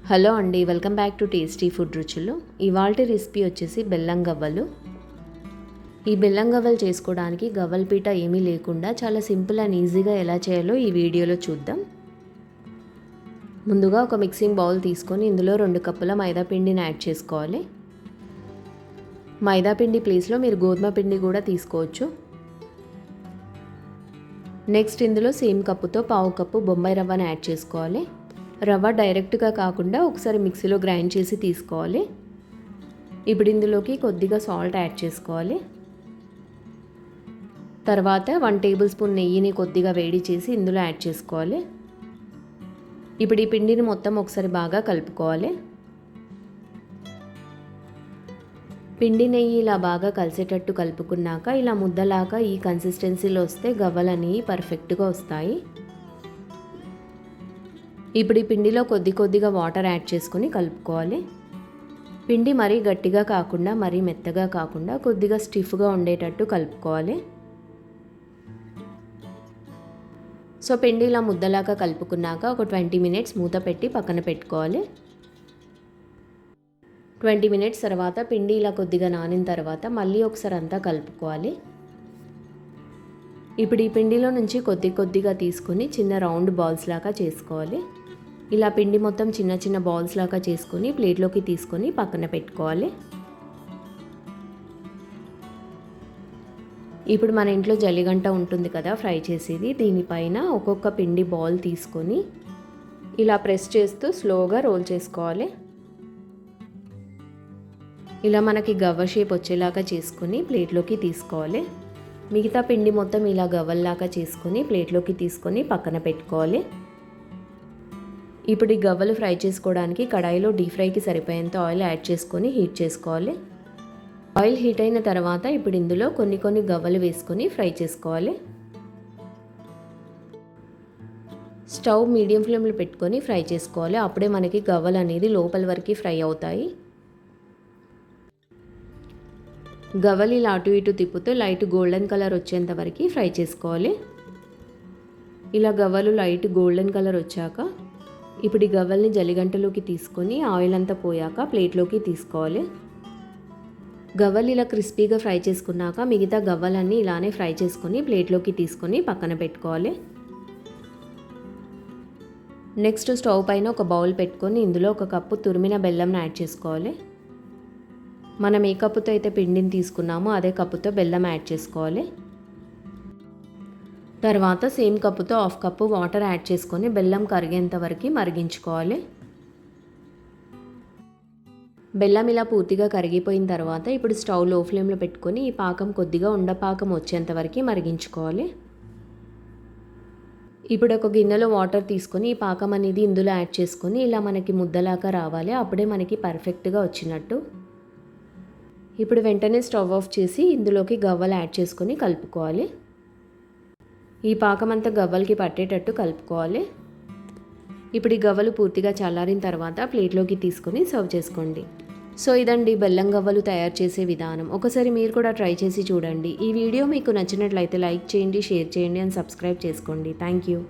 Hello అండి, welcome back to tasty food రుచులు. ఇవాల్టి రెసిపీ వచ్చేసి బెల్లం గవ్వలు. ఈ బెల్లం గవ్వలు చేసుకోవడానికి గవ్వల పీట ఏమీ లేకుండా చాలా సింపుల్ అండ్ ఈజీగా ఎలా చేయాలో ఈ వీడియోలో చూద్దాం. ముందుగా ఒక మిక్సింగ్ బౌల్ తీసుకొని ఇందులో 2 కప్పుల మైదా పిండిని యాడ్ చేసుకోవాలి. మైదా పిండి ప్లేస్లో మీరు గోధుమ పిండి కూడా తీసుకోవచ్చు. నెక్స్ట్ ఇందులో సేమ్ కప్పుతో పావు కప్పు బొంబాయి రవ్వను యాడ్ చేసుకోవాలి. రవ్వ డైరెక్ట్గా కాకుండా ఒకసారి మిక్సీలో గ్రైండ్ చేసి తీసుకోవాలి. ఇప్పుడు ఇందులోకి కొద్దిగా సాల్ట్ యాడ్ చేసుకోవాలి. తర్వాత 1 టేబుల్ స్పూన్ నెయ్యిని కొద్దిగా వేడి చేసి ఇందులో యాడ్ చేసుకోవాలి. ఇప్పుడు ఈ పిండిని మొత్తం ఒకసారి బాగా కలుపుకోవాలి. పిండి నెయ్యి ఇలా బాగా కలిసేటట్టు కలుపుకున్నాక ఇలా ముద్దలాగా ఈ కన్సిస్టెన్సీలో వస్తే గవ్వలని పర్ఫెక్ట్గా వస్తాయి. ఇప్పుడు ఈ పిండిలో కొద్దిగా వాటర్ యాడ్ చేసుకొని కలుపుకోవాలి. పిండి మరీ గట్టిగా కాకుండా మరీ మెత్తగా కాకుండా కొద్దిగా స్టిఫ్గా ఉండేటట్టు కలుపుకోవాలి. సో పిండి ఇలా ముద్దలాగా కలుపుకున్నాక ఒక 20 మినిట్స్ మూత పెట్టి పక్కన పెట్టుకోవాలి. 20 మినిట్స్ తర్వాత పిండి ఇలా కొద్దిగా నానిన తర్వాత మళ్ళీ ఒకసారి అంతా కలుపుకోవాలి. ఇప్పుడు ఈ పిండిలో నుంచి కొద్దిగా తీసుకొని చిన్న రౌండ్ బాల్స్ లాగా చేసుకోవాలి. ఇలా పిండి మొత్తం చిన్న బాల్స్ లాగా చేసుకొని ప్లేట్లోకి తీసుకొని పక్కన పెట్టుకోవాలి. ఇప్పుడు మన ఇంట్లో జల్లిగంట ఉంటుంది కదా ఫ్రై చేసేది, దీనిపైన ఒక్కొక్క పిండి బాల్ తీసుకొని ఇలా ప్రెస్ చేస్తూ స్లోగా రోల్ చేసుకోవాలి. ఇలా మనకి గవ్వ షేప్ వచ్చేలాగా చేసుకొని ప్లేట్లోకి తీసుకోవాలి. మిగతా పిండి మొత్తం ఇలా గవ్వల్లాగా చేసుకొని ప్లేట్లోకి తీసుకొని పక్కన పెట్టుకోవాలి. ఇప్పుడు ఈ గవ్వలు ఫ్రై చేసుకోవడానికి కడాయిలో డీప్ ఫ్రైకి సరిపోయేంత ఆయిల్ యాడ్ చేసుకొని హీట్ చేసుకోవాలి. ఆయిల్ హీట్ అయిన తర్వాత ఇప్పుడు ఇందులో కొన్ని గవ్వలు వేసుకొని ఫ్రై చేసుకోవాలి. స్టవ్ మీడియం ఫ్లేమ్లో పెట్టుకొని ఫ్రై చేసుకోవాలి. అప్పుడే మనకి గవ్వలు అనేది లోపల వరకు ఫ్రై అవుతాయి. గవ్వలు ఇలా అటు ఇటు తిప్పుతూ లైట్ గోల్డెన్ కలర్ వచ్చేంత వరకు ఫ్రై చేసుకోవాలి. ఇలా గవ్వలు లైట్ గోల్డెన్ కలర్ వచ్చాక ఇప్పుడు ఈ గవ్వల్ని జల్లిగంటలోకి తీసుకొని ఆయిల్ అంతా పోయాక ప్లేట్లోకి తీసుకోవాలి. గవ్వలు ఇలా క్రిస్పీగా ఫ్రై చేసుకున్నాక మిగతా గవ్వలన్నీ ఇలానే ఫ్రై చేసుకొని ప్లేట్లోకి తీసుకొని పక్కన పెట్టుకోవాలి. నెక్స్ట్ స్టవ్ పైన ఒక బౌల్ పెట్టుకొని ఇందులో 1 కప్పు తురిమిన బెల్లంని యాడ్ చేసుకోవాలి. మనం ఏ కప్పుతో అయితే పిండిని తీసుకున్నామో అదే కప్పుతో బెల్లం యాడ్ చేసుకోవాలి. తర్వాత సేమ్ కప్పుతో 1/2 కప్పు వాటర్ యాడ్ చేసుకొని బెల్లం కరిగేంత వరకు మరిగించుకోవాలి. బెల్లం ఇలా పూర్తిగా కరిగిపోయిన తర్వాత ఇప్పుడు స్టవ్ లో ఫ్లేమ్లో పెట్టుకొని ఈ పాకం కొద్దిగా ఉండపాకం వచ్చేంత వరకు మరిగించుకోవాలి. ఇప్పుడు ఒక గిన్నెలో వాటర్ తీసుకొని ఈ పాకం అనేది ఇందులో యాడ్ చేసుకొని ఇలా మనకి ముద్దలాగా రావాలి. అప్పుడే మనకి పర్ఫెక్ట్గా వచ్చినట్టు. ఇప్పుడు వెంటనే స్టవ్ ఆఫ్ చేసి ఇందులోకి గవ్వలు యాడ్ చేసుకొని కలుపుకోవాలి. ఈ పాకం అంతా గవ్వలకి పట్టేటట్టు కలుపుకోవాలి. ఇప్పుడు ఈ గవ్వలు పూర్తిగా చల్లారిన తర్వాత ప్లేట్లోకి తీసుకొని సర్వ్ చేసుకోండి. సో ఇదండి బెల్లం గవ్వలు తయారు చేసే విధానం. ఒకసారి మీరు కూడా ట్రై చేసి చూడండి. ఈ వీడియో మీకు నచ్చినట్లయితే లైక్ చేయండి, షేర్ చేయండి అండ్ సబ్స్క్రైబ్ చేసుకోండి. Thank you.